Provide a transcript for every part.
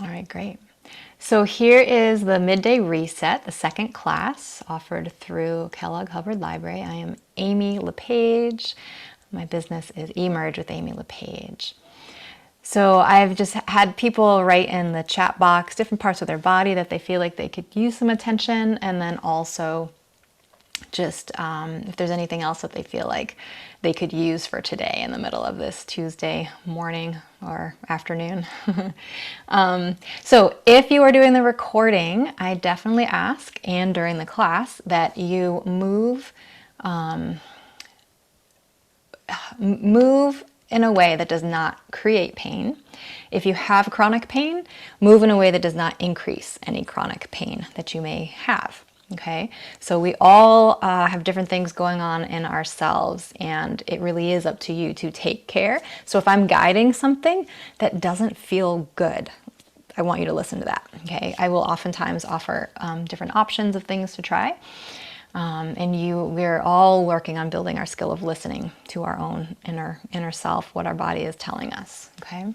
All right, great. So here is the midday reset, the second class offered through Kellogg-Hubbard Library. I am Amy LePage. My business is Emerge with Amy LePage. So I've just had people write in the chat box different parts of their body that they feel like they could use some attention, and then also just if there's anything else that they feel like they could use for today in the middle of this Tuesday morning or afternoon. So if you are doing the recording, I definitely ask, and during the class, that you move in a way that does not create pain. If you have chronic pain, move in a way that does not increase any chronic pain that you may have. Okay, so we all have different things going on in ourselves, and it really is up to you to take care. So if I'm guiding something that doesn't feel good, I want you to listen to that. Okay, I will oftentimes offer different options of things to try. We're all working on building our skill of listening to our own inner self, what our body is telling us. Okay.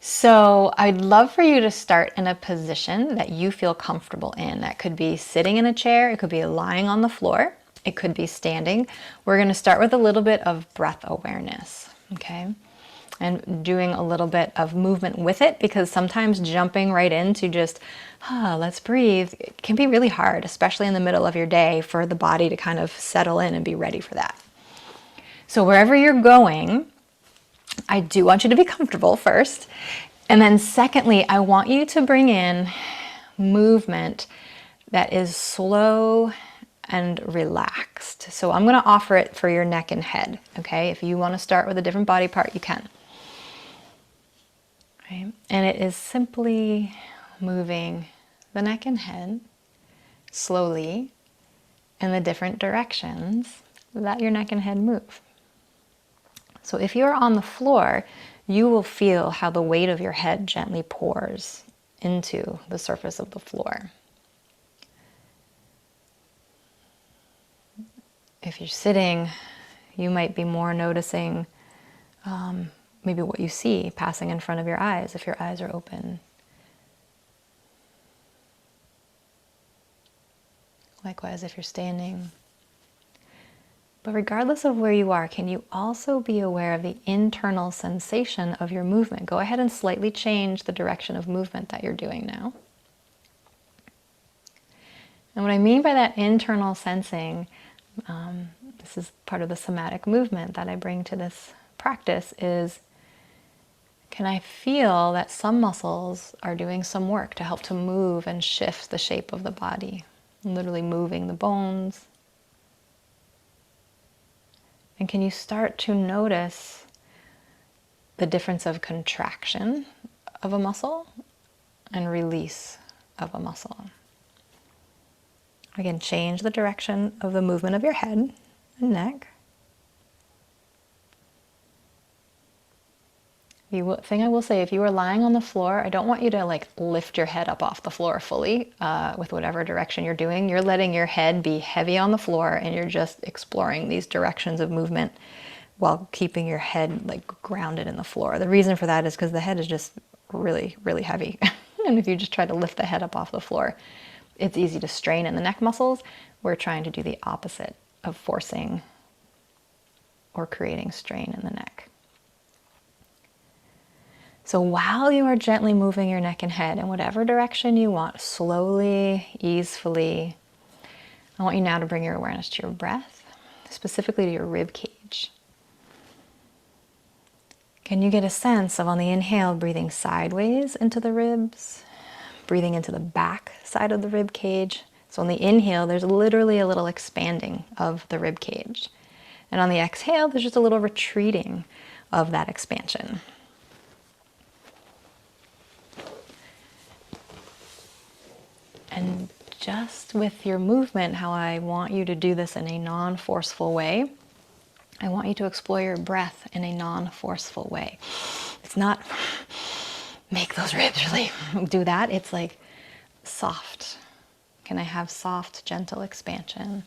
So I'd love for you to start in a position that you feel comfortable in. That could be sitting in a chair, it could be lying on the floor, it could be standing. We're going to start with a little bit of breath awareness, okay? And doing a little bit of movement with it, because sometimes jumping right into just, let's breathe, it can be really hard, especially in the middle of your day, for the body to kind of settle in and be ready for that. So wherever you're going, I do want you to be comfortable first. And then secondly, I want you to bring in movement that is slow and relaxed. So I'm going to offer it for your neck and head. Okay. If you want to start with a different body part, you can. Okay. And it is simply moving the neck and head slowly in the different directions that your neck and head move. So if you're on the floor, you will feel how the weight of your head gently pours into the surface of the floor. If you're sitting, you might be more noticing maybe what you see passing in front of your eyes if your eyes are open. Likewise, if you're standing. But regardless of where you are, can you also be aware of the internal sensation of your movement? Go ahead and slightly change the direction of movement that you're doing now. And what I mean by that internal sensing, this is part of the somatic movement that I bring to this practice, is can I feel that some muscles are doing some work to help to move and shift the shape of the body, literally moving the bones. And can you start to notice the difference of contraction of a muscle and release of a muscle? Again, change the direction of the movement of your head and neck. The thing I will say, if you are lying on the floor, I don't want you to lift your head up off the floor fully with whatever direction you're doing. You're letting your head be heavy on the floor, and you're just exploring these directions of movement while keeping your head grounded in the floor. The reason for that is because the head is just really, really heavy. And if you just try to lift the head up off the floor, it's easy to strain in the neck muscles. We're trying to do the opposite of forcing or creating strain in the neck. So while you are gently moving your neck and head in whatever direction you want, slowly, easefully, I want you now to bring your awareness to your breath, specifically to your rib cage. Can you get a sense of, on the inhale, breathing sideways into the ribs, breathing into the back side of the rib cage? So on the inhale, there's literally a little expanding of the rib cage. And on the exhale, there's just a little retreating of that expansion. And just with your movement, how I want you to do this in a non-forceful way, I want you to explore your breath in a non-forceful way. It's not make those ribs really do that. It's like soft. Can I have soft, gentle expansion?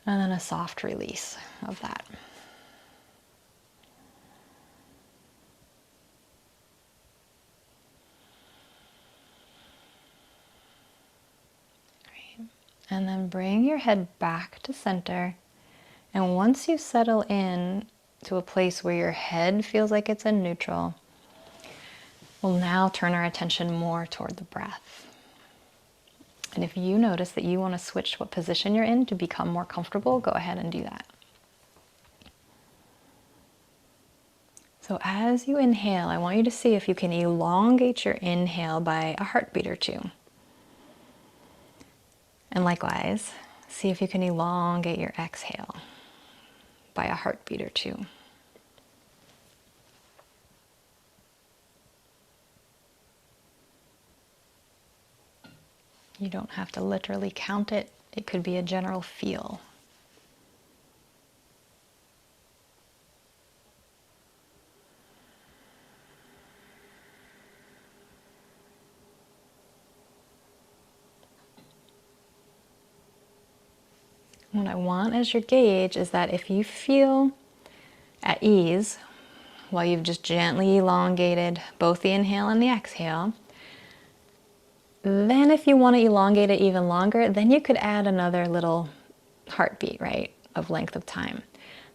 And then a soft release of that. And then bring your head back to center. And once you settle in to a place where your head feels like it's in neutral, we'll now turn our attention more toward the breath. And if you notice that you want to switch what position you're in to become more comfortable, go ahead and do that. So as you inhale, I want you to see if you can elongate your inhale by a heartbeat or two. And likewise, see if you can elongate your exhale by a heartbeat or two. You don't have to literally count it. It could be a general feel. What I want as your gauge is that if you feel at ease while you've just gently elongated both the inhale and the exhale, then if you want to elongate it even longer, then you could add another little heartbeat, right, of length of time.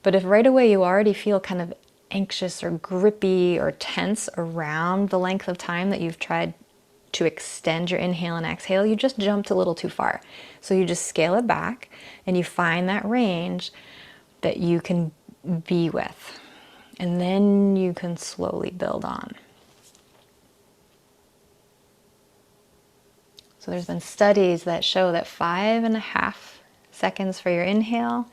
But if right away you already feel kind of anxious or grippy or tense around the length of time that you've tried to extend your inhale and exhale, you just jumped a little too far. So you just scale it back and you find that range that you can be with. And then you can slowly build on. So there's been studies that show that 5.5 seconds for your inhale,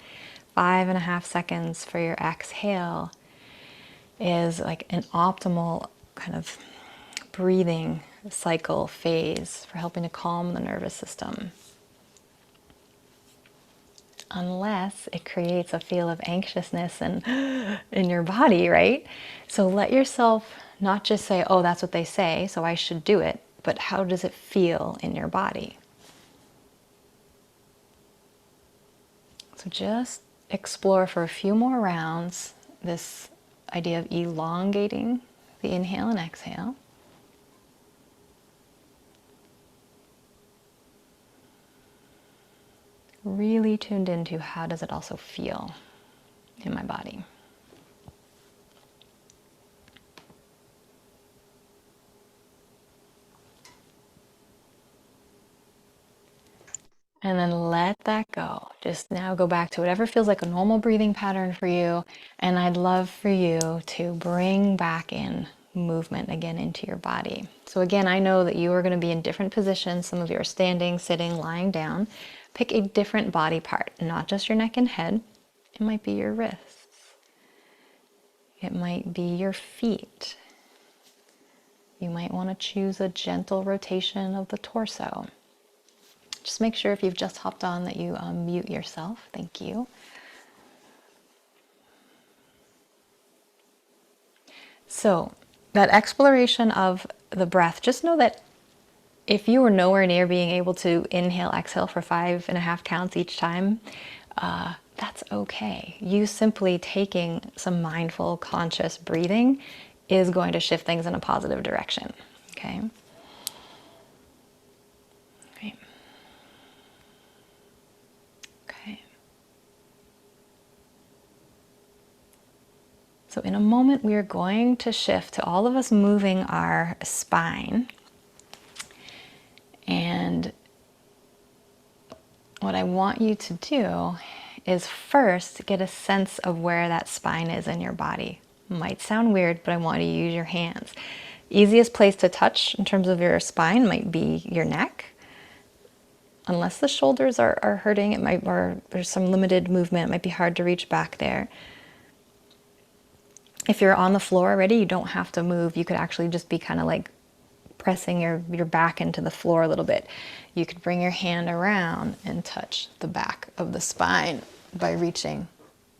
5.5 seconds for your exhale is like an optimal kind of breathing cycle phase for helping to calm the nervous system. Unless it creates a feel of anxiousness and in your body, right? So let yourself not just say, oh, that's what they say, so I should do it, but how does it feel in your body? So just explore for a few more rounds this idea of elongating the inhale and exhale. Really tuned into how does it also feel in my body. And then let that go. Just now go back to whatever feels like a normal breathing pattern for you. And I'd love for you to bring back in movement again into your body. So again, I know that you are going to be in different positions. Some of you are standing, sitting, lying down. Pick a different body part, not just your neck and head. It might be your wrists. It might be your feet. You might want to choose a gentle rotation of the torso. Just make sure if you've just hopped on that you mute yourself. Thank you. So that exploration of the breath, just know that if you were nowhere near being able to inhale, exhale for 5.5 counts each time, that's okay. You simply taking some mindful, conscious breathing is going to shift things in a positive direction, okay? Right. Okay. So in a moment, we are going to shift to all of us moving our spine. And what I want you to do is first get a sense of where that spine is in your body. Might sound weird, but I want you to use your hands. Easiest place to touch in terms of your spine might be your neck. Unless the shoulders are hurting, it might, or there's some limited movement, it might be hard to reach back there. If you're on the floor already, you don't have to move. You could actually just be kind of like pressing your back into the floor a little bit. You could bring your hand around and touch the back of the spine by reaching.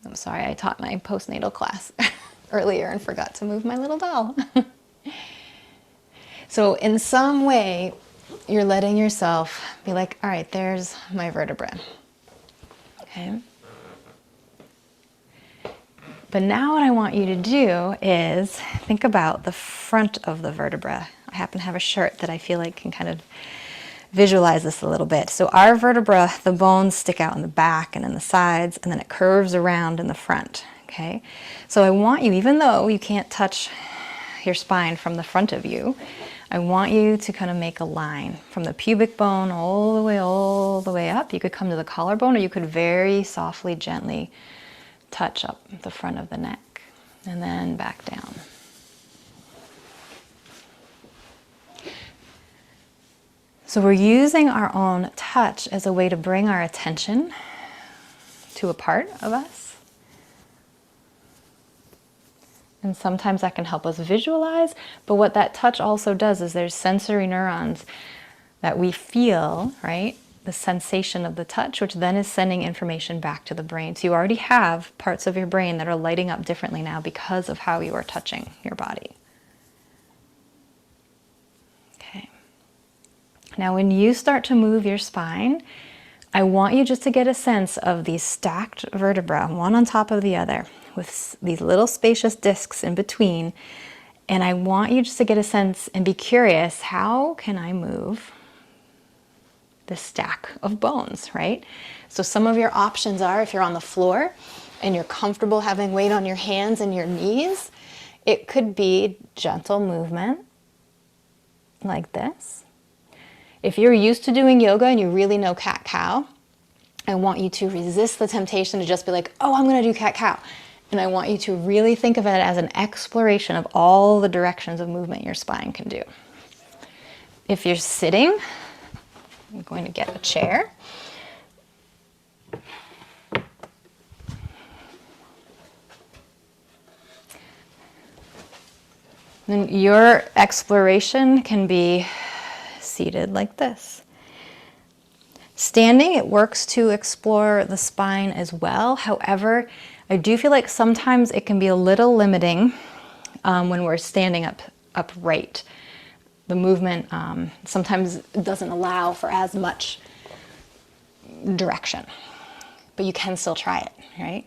I'm sorry, I taught my postnatal class earlier and forgot to move my little doll. So in some way, you're letting yourself be like, all right, there's my vertebra. Okay. But now what I want you to do is think about the front of the vertebra. I happen to have a shirt that I feel like can kind of visualize this a little bit. So our vertebra, the bones stick out in the back and in the sides, and then it curves around in the front, okay? So I want you, even though you can't touch your spine from the front of you, I want you to kind of make a line from the pubic bone all the way up. You could come to the collarbone, or you could very softly, gently touch up the front of the neck and then back down. So we're using our own touch as a way to bring our attention to a part of us. And sometimes that can help us visualize, but what that touch also does is there's sensory neurons that we feel, right? The sensation of the touch, which then is sending information back to the brain. So you already have parts of your brain that are lighting up differently now because of how you are touching your body. Okay. Now when you start to move your spine, I want you just to get a sense of these stacked vertebrae, one on top of the other, with these little spacious discs in between. And I want you just to get a sense and be curious, how can I move the stack of bones, right? So some of your options are, if you're on the floor and you're comfortable having weight on your hands and your knees, it could be gentle movement like this. If you're used to doing yoga and you really know cat-cow, I want you to resist the temptation to just be like, oh, I'm gonna do cat-cow. And I want you to really think of it as an exploration of all the directions of movement your spine can do. If you're sitting, I'm going to get a chair. Then your exploration can be seated like this. Standing, it works to explore the spine as well. However, I do feel like sometimes it can be a little limiting when we're standing upright. The movement sometimes doesn't allow for as much direction, but you can still try it, right?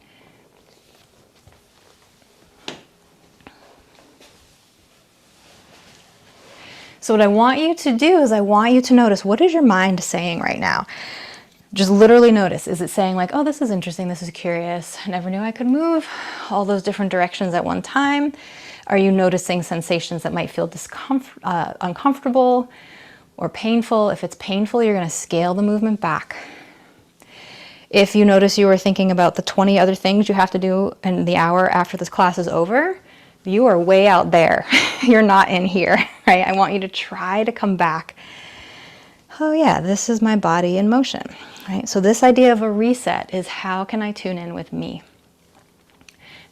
So what I want you to do is I want you to notice, what is your mind saying right now? Just literally notice. Is it saying like, oh, this is interesting, this is curious, I never knew I could move all those different directions at one time? Are you noticing sensations that might feel uncomfortable or painful? If it's painful, you're going to scale the movement back. If you notice you were thinking about the 20 other things you have to do in the hour after this class is over, you are way out there. You're not in here, right? I want you to try to come back. Oh yeah, this is my body in motion, right? So this idea of a reset is, how can I tune in with me?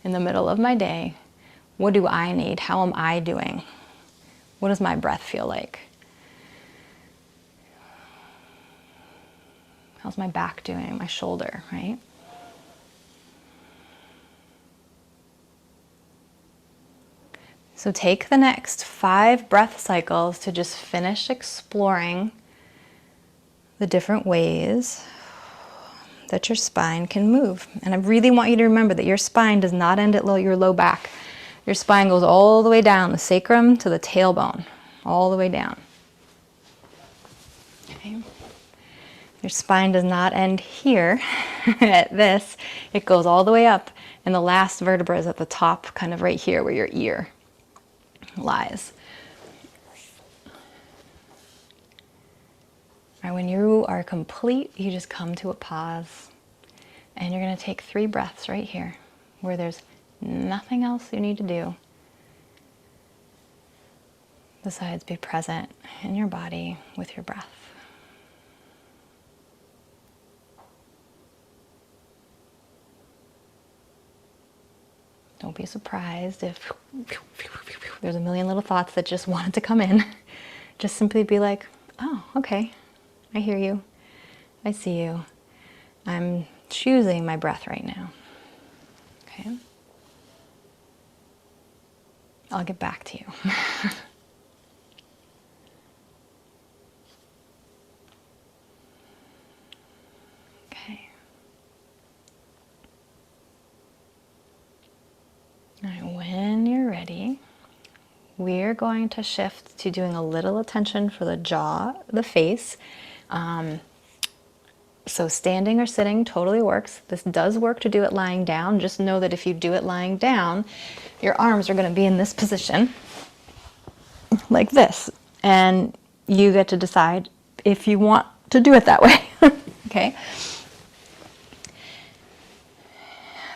In the middle of my day, what do I need? How am I doing? What does my breath feel like? How's my back doing? My shoulder, right? So take the next 5 breath cycles to just finish exploring the different ways that your spine can move. And I really want you to remember that your spine does not end at your low back. Your spine goes all the way down, the sacrum to the tailbone, all the way down. Okay. Your spine does not end here at this. It goes all the way up, and the last vertebra is at the top, kind of right here where your ear lies. Right, when you are complete, you just come to a pause, and you're going to take 3 breaths right here where there's nothing else you need to do besides be present in your body with your breath. Don't be surprised if there's a million little thoughts that just wanted to come in. Just simply be like, oh, okay, I hear you, I see you. I'm choosing my breath right now. Okay? I'll get back to you. Okay. All right, when you're ready, we're going to shift to doing a little attention for the jaw, the face. So standing or sitting totally works. This does work to do it lying down. Just know that if you do it lying down, your arms are going to be in this position, like this. And you get to decide if you want to do it that way. Okay?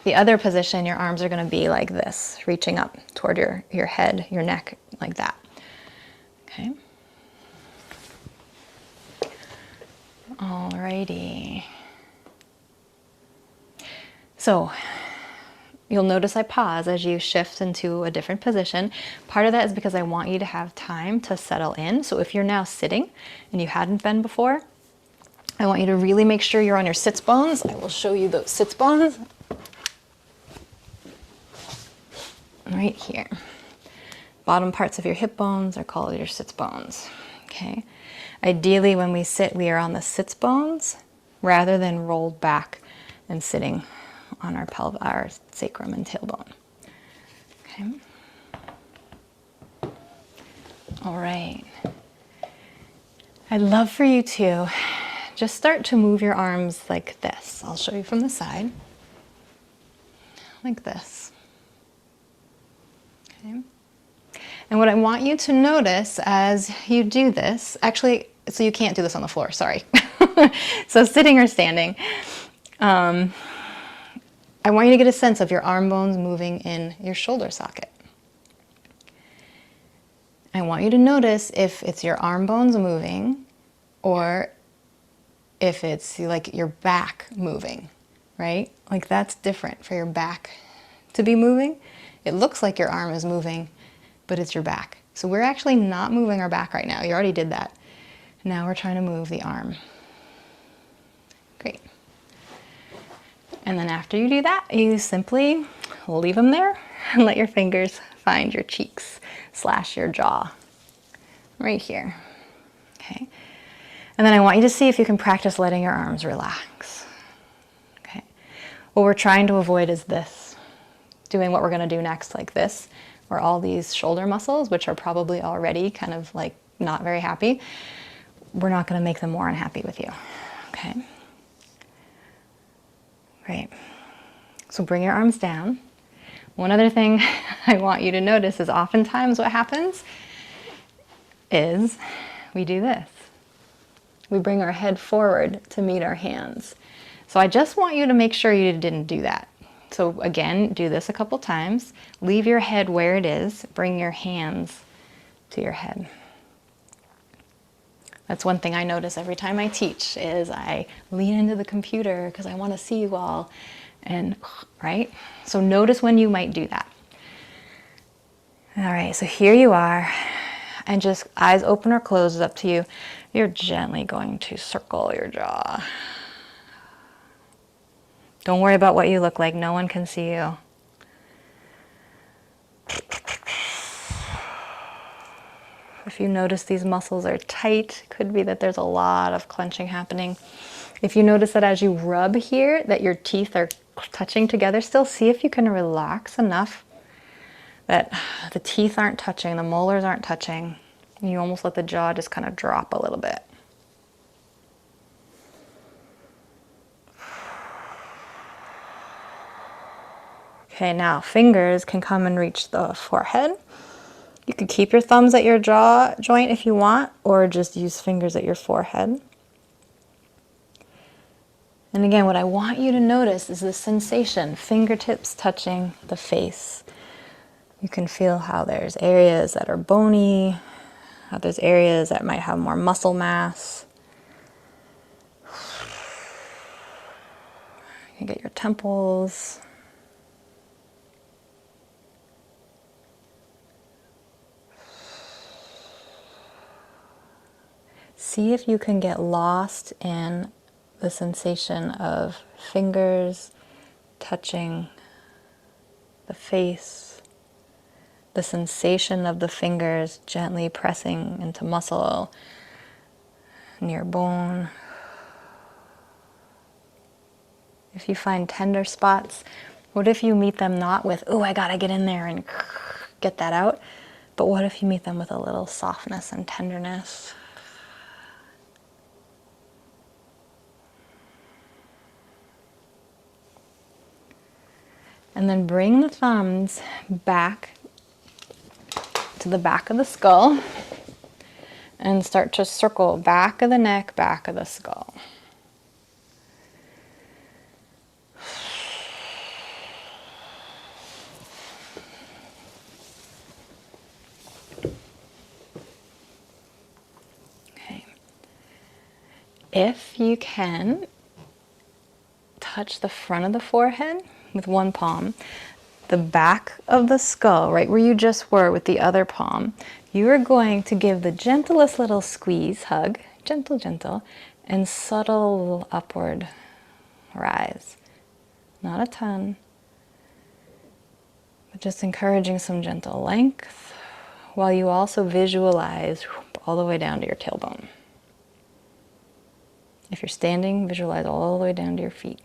The other position, your arms are going to be like this, reaching up toward your head, your neck, like that. Okay? Alrighty. So you'll notice I pause as you shift into a different position. Part of that is because I want you to have time to settle in. So if you're now sitting and you hadn't been before, I want you to really make sure you're on your sits bones. I will show you those sits bones right here. Bottom parts of your hip bones are called your sits bones. Okay. Ideally, when we sit, we are on the sits bones rather than rolled back and sitting on our sacrum and tailbone. Okay. All right. I'd love for you to just start to move your arms like this. I'll show you from the side. Like this. Okay. And what I want you to notice as you do this, actually, so you can't do this on the floor, sorry. So sitting or standing, I want you to get a sense of your arm bones moving in your shoulder socket. I want you to notice if it's your arm bones moving or if it's like your back moving, right? Like that's different for your back to be moving. It looks like your arm is moving, but it's your back. So we're actually not moving our back right now. You already did that. Now we're trying to move the arm. Great. And then after you do that, you simply leave them there and let your fingers find your cheeks / your jaw right here. Okay. And then I want you to see if you can practice letting your arms relax. Okay. What we're trying to avoid is this, doing what we're going to do next, like this, where all these shoulder muscles, which are probably already kind of like not very happy, we're not going to make them more unhappy with you. Okay. Great. So bring your arms down. One other thing I want you to notice is oftentimes what happens is we do this. We bring our head forward to meet our hands. So I just want you to make sure you didn't do that. So again, do this a couple times. Leave your head where it is. Bring your hands to your head. That's one thing I notice every time I teach is I lean into the computer because I want to see you all. And right? So notice when you might do that. All right, so here you are. And just eyes open or closed is up to you. You're gently going to circle your jaw. Don't worry about what you look like. No one can see you. If you notice these muscles are tight, it could be that there's a lot of clenching happening. If you notice that as you rub here, that your teeth are touching together still, see if you can relax enough that the teeth aren't touching, the molars aren't touching. You almost let the jaw just kind of drop a little bit. Okay, now fingers can come and reach the forehead. You could keep your thumbs at your jaw joint if you want, or just use fingers at your forehead. And again, what I want you to notice is the sensation, fingertips touching the face. You can feel how there's areas that are bony, how there's areas that might have more muscle mass. You can get your temples. See if you can get lost in the sensation of fingers touching the face, the sensation of the fingers gently pressing into muscle near bone. If you find tender spots, what if you meet them not with, oh, I gotta get in there and get that out, But what if you meet them with a little softness and tenderness? And then bring the thumbs back to the back of the skull and start to circle back of the neck, back of the skull. Okay. If you can, touch the front of the forehead with one palm, the back of the skull, right where you just were with the other palm. You are going to give the gentlest little squeeze, hug, gentle, gentle, and subtle upward rise. Not a ton, but just encouraging some gentle length while you also visualize all the way down to your tailbone. If you're standing, visualize all the way down to your feet.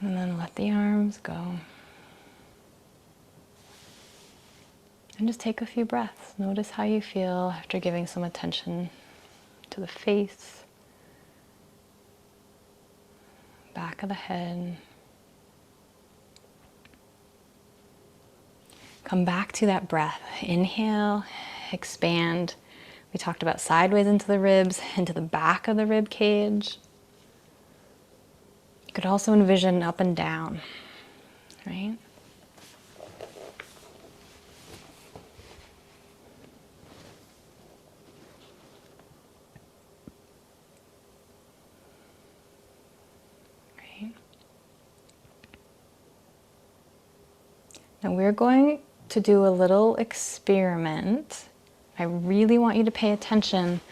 And then let the arms go. And just take a few breaths. Notice how you feel after giving some attention to the face, back of the head. Come back to that breath. Inhale, expand. We talked about sideways into the ribs, into the back of the rib cage. You could also envision up and down, right? Right. Now we're going to do a little experiment. I really want you to pay attention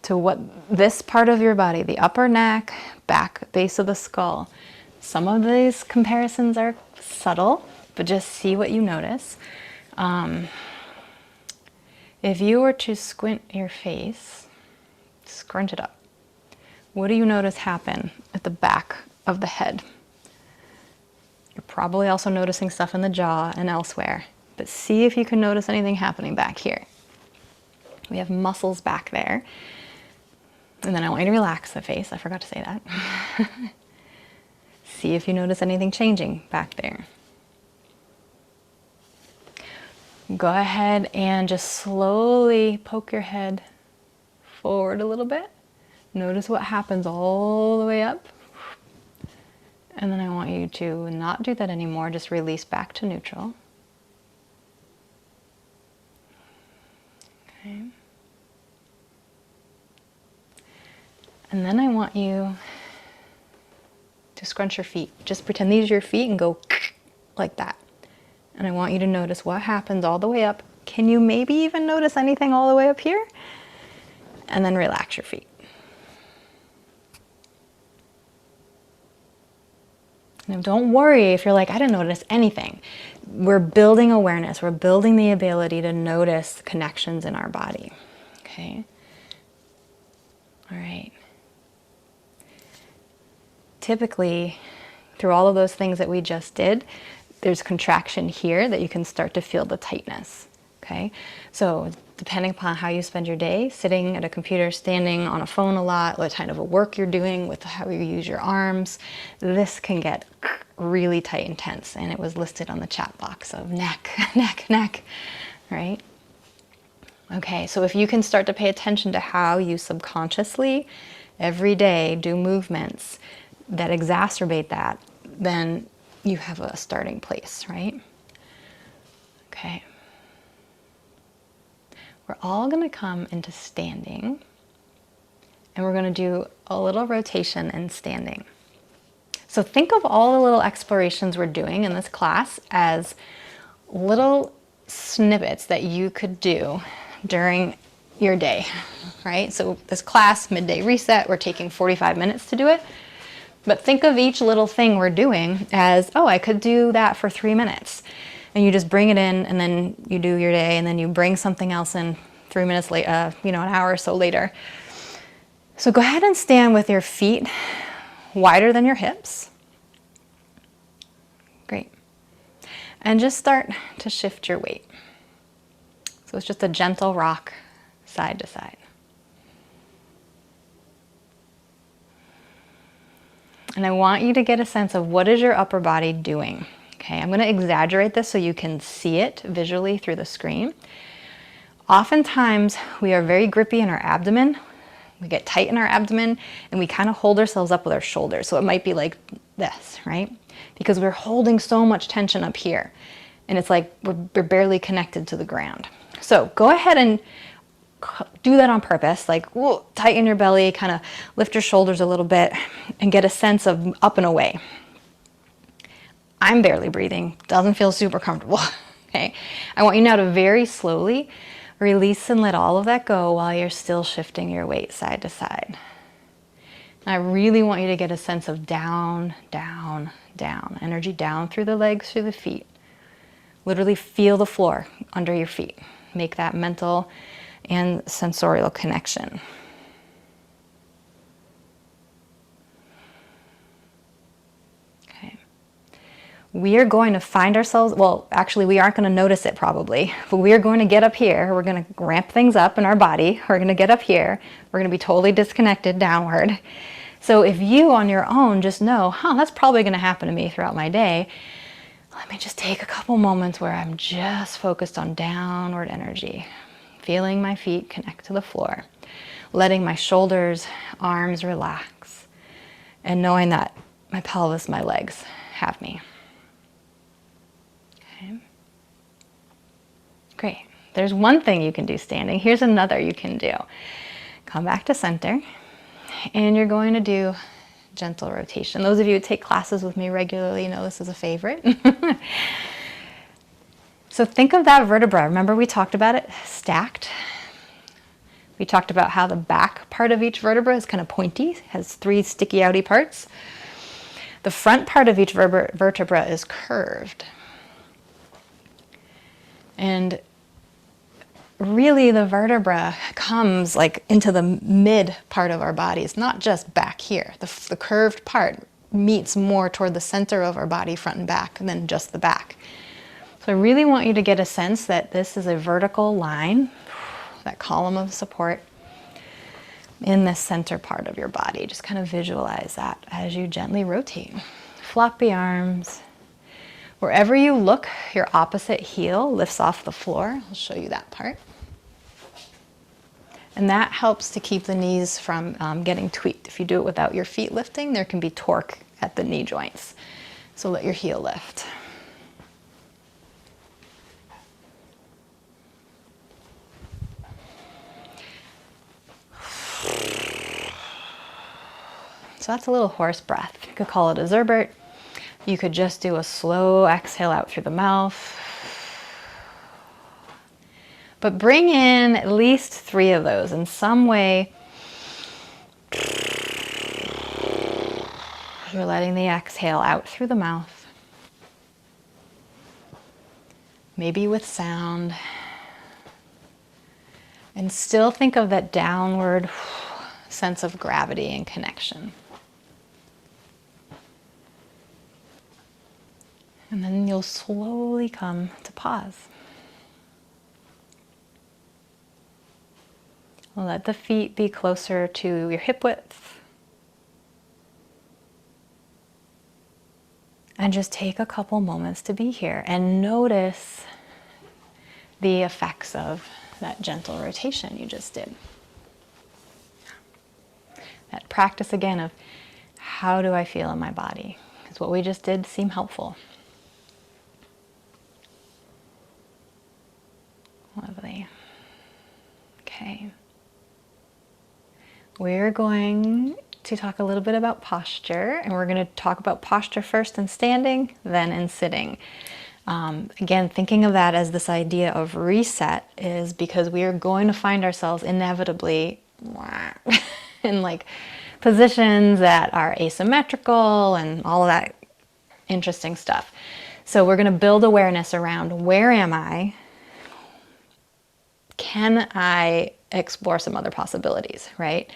to what this part of your body, the upper neck, back base of the skull. Some of these comparisons are subtle, but just see what you notice. If you were to squint your face, scrunch it up, what do you notice happen at the back of the head? You're probably also noticing stuff in the jaw and elsewhere, but see if you can notice anything happening back here. We have muscles back there. And then I want you to relax the face. I forgot to say that. See if you notice anything changing back there. Go ahead and just slowly poke your head forward a little bit. Notice what happens all the way up. And then I want you to not do that anymore. Just release back to neutral. Okay. And then I want you to scrunch your feet. Just pretend these are your feet and go like that. And I want you to notice what happens all the way up. Can you maybe even notice anything all the way up here? And then relax your feet. Now don't worry if you're like, I didn't notice anything. We're building awareness. We're building the ability to notice connections in our body. Okay? All right. Typically, through all of those things that we just did, there's contraction here that you can start to feel the tightness, okay? So depending upon how you spend your day, sitting at a computer, standing on a phone a lot, what kind of a work you're doing with how you use your arms, this can get really tight and tense. And it was listed on the chat box of neck, neck, neck, right? Okay, so if you can start to pay attention to how you subconsciously every day do movements that exacerbate that, then you have a starting place, right? Okay. We're all going to come into standing, and we're going to do a little rotation in standing. So think of all the little explorations we're doing in this class as little snippets that you could do during your day, right? So this class, midday reset, we're taking 45 minutes to do it. But think of each little thing we're doing as, oh, I could do that for 3 minutes. And you just bring it in, and then you do your day, and then you bring something else in 3 minutes later, an hour or so later. So go ahead and stand with your feet wider than your hips. Great. And just start to shift your weight. So it's just a gentle rock side to side. And I want you to get a sense of what is your upper body doing. Okay, I'm going to exaggerate this so you can see it visually through the screen. Oftentimes we are very grippy in our abdomen. We get tight in our abdomen and we kind of hold ourselves up with our shoulders. So it might be like this, right? Because we're holding so much tension up here and it's like we're barely connected to the ground. So go ahead and do that on purpose, like whoa, tighten your belly, kind of lift your shoulders a little bit and get a sense of up and away. I'm barely breathing, doesn't feel super comfortable. Okay, I want you now to very slowly release and let all of that go while you're still shifting your weight side to side. And I really want you to get a sense of down, down, down, energy down through the legs, through the feet. Literally feel the floor under your feet. Make that mental and sensorial connection. Okay. We are going to find ourselves, well, actually we aren't going to notice it probably, but we are going to get up here. We're going to ramp things up in our body. We're going to get up here. We're going to be totally disconnected downward. So if you on your own just know, that's probably going to happen to me throughout my day, let me just take a couple moments where I'm just focused on downward energy. Feeling my feet connect to the floor, letting my shoulders, arms relax, and knowing that my pelvis, my legs have me. Okay. Great. There's one thing you can do standing. Here's another you can do. Come back to center, and you're going to do gentle rotation. Those of you who take classes with me regularly know this is a favorite. So think of that vertebra. Remember we talked about it stacked? We talked about how the back part of each vertebra is kind of pointy, has 3 sticky outy parts. The front part of each vertebra is curved. And really the vertebra comes like into the mid part of our body. It's not just back here. The curved part meets more toward the center of our body, front and back, than just the back. So I really want you to get a sense that this is a vertical line, that column of support in the center part of your body. Just kind of visualize that as you gently rotate. Floppy arms. Wherever you look, your opposite heel lifts off the floor. I'll show you that part. And that helps to keep the knees from getting tweaked. If you do it without your feet lifting, there can be torque at the knee joints. So let your heel lift. So that's a little horse breath. You could call it a Zerbert. You could just do a slow exhale out through the mouth. But bring in at least 3 of those in some way. You're letting the exhale out through the mouth. Maybe with sound. And still think of that downward sense of gravity and connection. And then you'll slowly come to pause. Let the feet be closer to your hip width. And just take a couple moments to be here and notice the effects of that gentle rotation you just did. That practice again of how do I feel in my body? Does what we just did seem helpful? Lovely. Okay. We're going to talk a little bit about posture, and we're going to talk about posture first in standing, then in sitting. Again, thinking of that as this idea of reset is because we are going to find ourselves inevitably in like positions that are asymmetrical and all of that interesting stuff. So we're going to build awareness around where am I? Can I explore some other possibilities, right?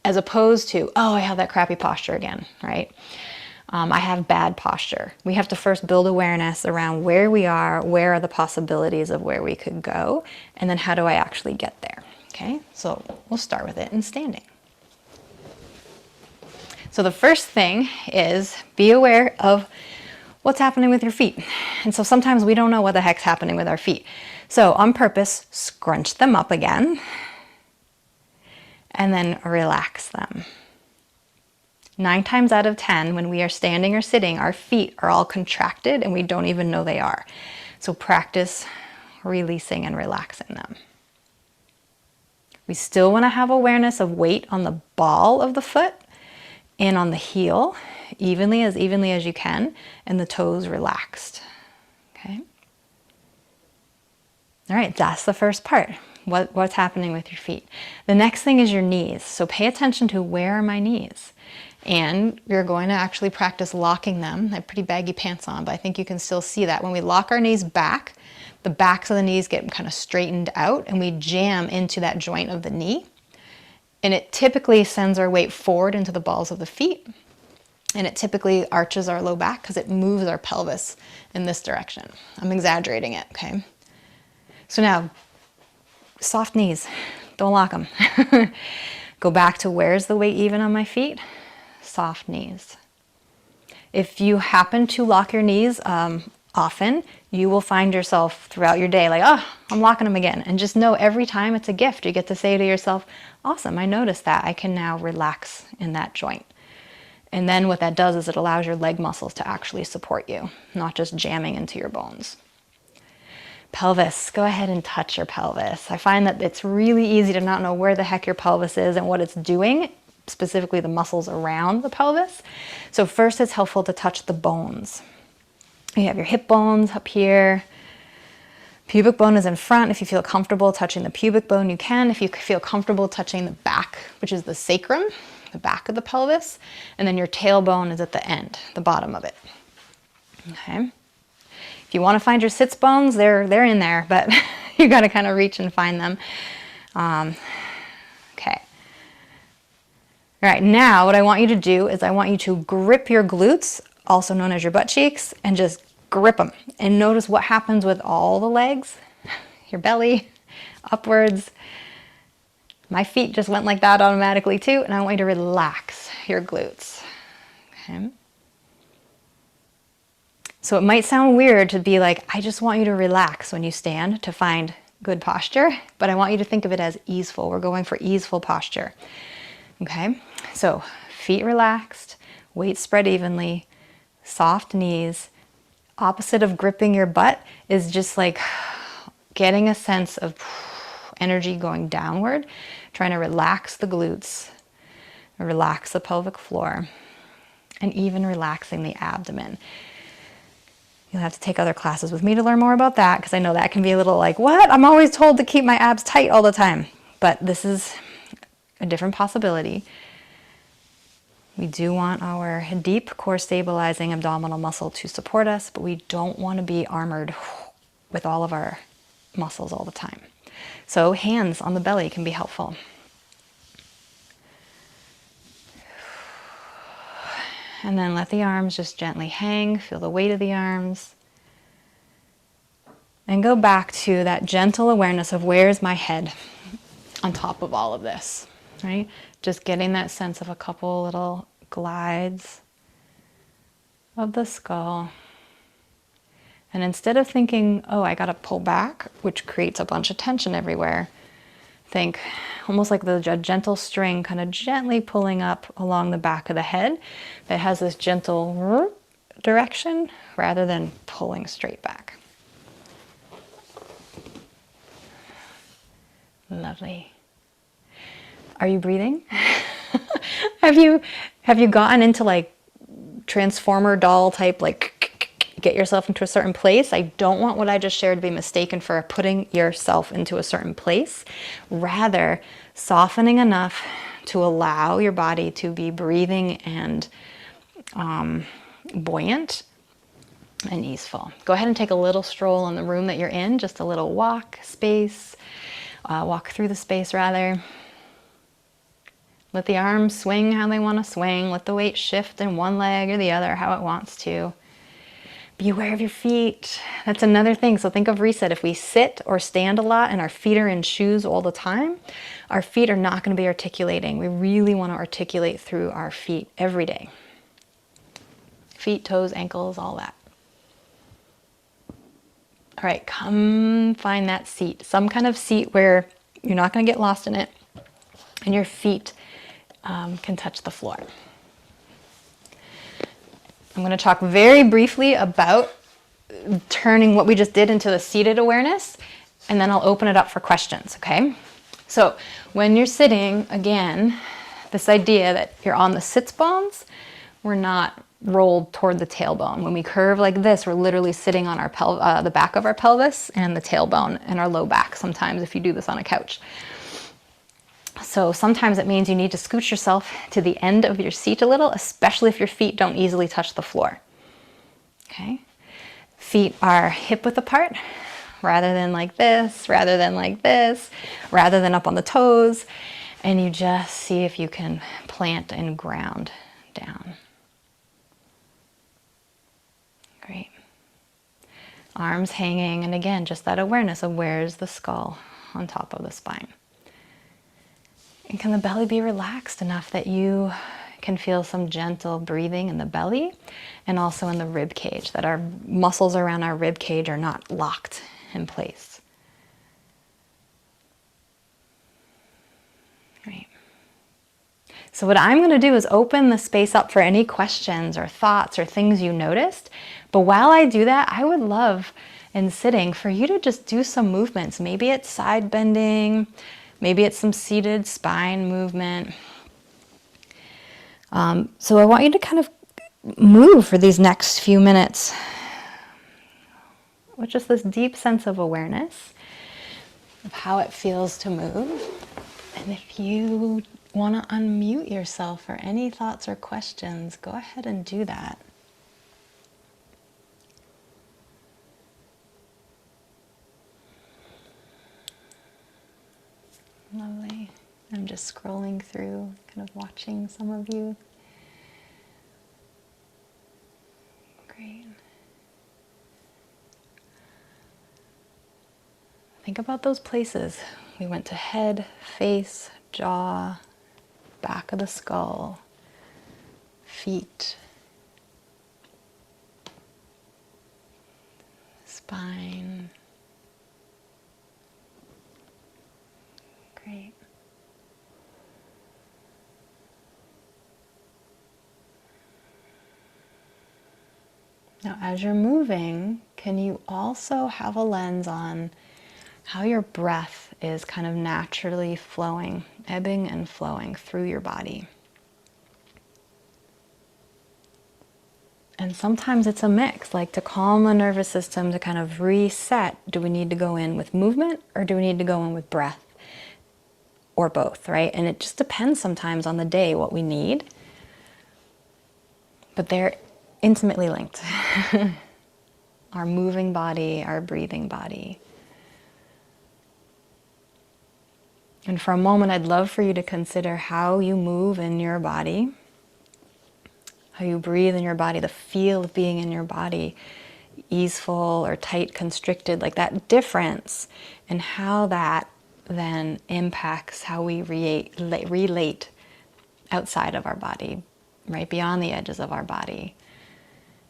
As opposed to, oh, I have that crappy posture again, right? I have bad posture. We have to first build awareness around where we are, where are the possibilities of where we could go, and then how do I actually get there, okay? So we'll start with it in standing. So the first thing is be aware of what's happening with your feet. And so sometimes we don't know what the heck's happening with our feet. So on purpose, scrunch them up again, and then relax them. 9 times out of 10, when we are standing or sitting, our feet are all contracted and we don't even know they are. So practice releasing and relaxing them. We still want to have awareness of weight on the ball of the foot and on the heel, evenly as you can, and the toes relaxed. Okay? All right, that's the first part. What's happening with your feet? The next thing is your knees. So pay attention to where are my knees? And we're going to actually practice locking them. I have pretty baggy pants on, but I think you can still see that. When we lock our knees back, the backs of the knees get kind of straightened out and we jam into that joint of the knee. And it typically sends our weight forward into the balls of the feet. And it typically arches our low back because it moves our pelvis in this direction. I'm exaggerating it, okay? So now, soft knees, don't lock them. Go back to where's the weight even on my feet? Soft knees. If you happen to lock your knees often, you will find yourself throughout your day like, oh, I'm locking them again. And just know every time it's a gift. You get to say to yourself, awesome, I noticed that. I can now relax in that joint. And then what that does is it allows your leg muscles to actually support you, not just jamming into your bones. Pelvis, go ahead and touch your pelvis. I find that it's really easy to not know where the heck your pelvis is and what it's doing, specifically the muscles around the pelvis. So first it's helpful to touch the bones. You have your hip bones up here. Pubic bone is in front. If you feel comfortable touching the pubic bone, you can. If you feel comfortable touching the back, which is the sacrum, the back of the pelvis, and then your tailbone is at the end, the bottom of it. Okay. If you want to find your sits bones, they're in there, but you got to kind of reach and find them. Okay. All right, now what I want you to do is I want you to grip your glutes, also known as your butt cheeks, and just grip them. And notice what happens with all the legs, your belly, upwards. My feet just went like that automatically too, and I want you to relax your glutes. Okay. So it might sound weird to be like, I just want you to relax when you stand to find good posture, but I want you to think of it as easeful. We're going for easeful posture. Okay, so feet relaxed, weight spread evenly, soft knees. Opposite of gripping your butt is just like getting a sense of energy going downward, trying to relax the glutes, relax the pelvic floor, and even relaxing the abdomen. You'll have to take other classes with me to learn more about that, because I know that can be a little like, what? I'm always told to keep my abs tight all the time. But this is a different possibility. We do want our deep core stabilizing abdominal muscle to support us, but we don't want to be armored with all of our muscles all the time. So hands on the belly can be helpful. And then let the arms just gently hang, feel the weight of the arms. And go back to that gentle awareness of where's my head on top of all of this, right? Just getting that sense of a couple little glides of the skull. And instead of thinking, oh, I gotta pull back, which creates a bunch of tension everywhere, think almost like the gentle string kind of gently pulling up along the back of the head that has this gentle direction rather than pulling straight back. Lovely. Are you breathing? Have you gotten into like transformer doll type, like get yourself into a certain place? I don't want what I just shared to be mistaken for putting yourself into a certain place. Rather, softening enough to allow your body to be breathing and buoyant and easeful. Go ahead and take a little stroll in the room that you're in, just a little walk through the space rather. Let the arms swing how they want to swing. Let the weight shift in one leg or the other how it wants to. Be aware of your feet. That's another thing. So think of reset. If we sit or stand a lot and our feet are in shoes all the time, our feet are not going to be articulating. We really want to articulate through our feet every day. Feet, toes, ankles, all that. All right, come find that seat. Some kind of seat where you're not going to get lost in it and your feet can touch the floor. I'm going to talk very briefly about turning what we just did into a seated awareness, and then I'll open it up for questions, okay? So when you're sitting, again, this idea that you're on the sits bones, we're not rolled toward the tailbone. When we curve like this, we're literally sitting on our the back of our pelvis and the tailbone and our low back sometimes if you do this on a couch. So sometimes it means you need to scooch yourself to the end of your seat a little, especially if your feet don't easily touch the floor. Okay? Feet are hip width apart, rather than like this, rather than like this, rather than up on the toes. And you just see if you can plant and ground down. Great. Arms hanging, and again, just that awareness of where's the skull on top of the spine. And can the belly be relaxed enough that you can feel some gentle breathing in the belly and also in the rib cage, that our muscles around our rib cage are not locked in place. Right. So what I'm going to do is open the space up for any questions or thoughts or things you noticed. But while I do that, I would love in sitting for you to just do some movements. Maybe it's side bending, maybe it's some seated spine movement. So I want you to kind of move for these next few minutes with just this deep sense of awareness of how it feels to move. And if you want to unmute yourself for any thoughts or questions, go ahead and do that. Lovely. I'm just scrolling through, kind of watching some of you. Great. Think about those places. We went to head, face, jaw, back of the skull, feet, spine. Great. Now, as you're moving, can you also have a lens on how your breath is kind of naturally flowing, ebbing and flowing through your body? And sometimes it's a mix, like to calm the nervous system, to kind of reset. Do we need to go in with movement or do we need to go in with breath? Or both, right? And it just depends sometimes on the day what we need. But they're intimately linked. Our moving body, our breathing body. And for a moment, I'd love for you to consider how you move in your body, how you breathe in your body, the feel of being in your body, easeful or tight, constricted, like that difference, and how that then impacts how we relate outside of our body, right beyond the edges of our body,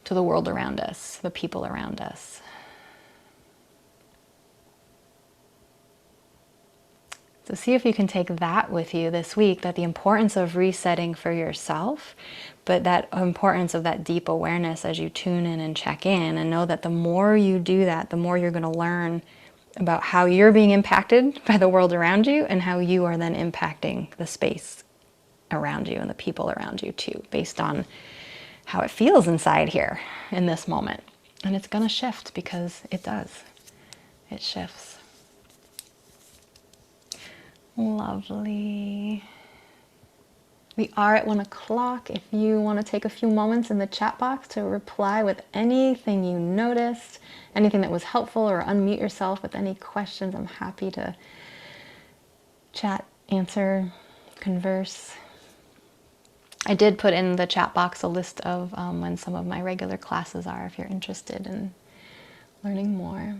to the world around us, the people around us. So see if you can take that with you this week, that the importance of resetting for yourself, but that importance of that deep awareness as you tune in and check in, and know that the more you do that, the more you're going to learn about how you're being impacted by the world around you and how you are then impacting the space around you and the people around you too, based on how it feels inside here in this moment. And it's going to shift because it does. It shifts. Lovely. We are at 1 o'clock. If you want to take a few moments in the chat box to reply with anything you noticed, anything that was helpful, or unmute yourself with any questions, I'm happy to chat, answer, converse. I did put in the chat box a list of when some of my regular classes are if you're interested in learning more.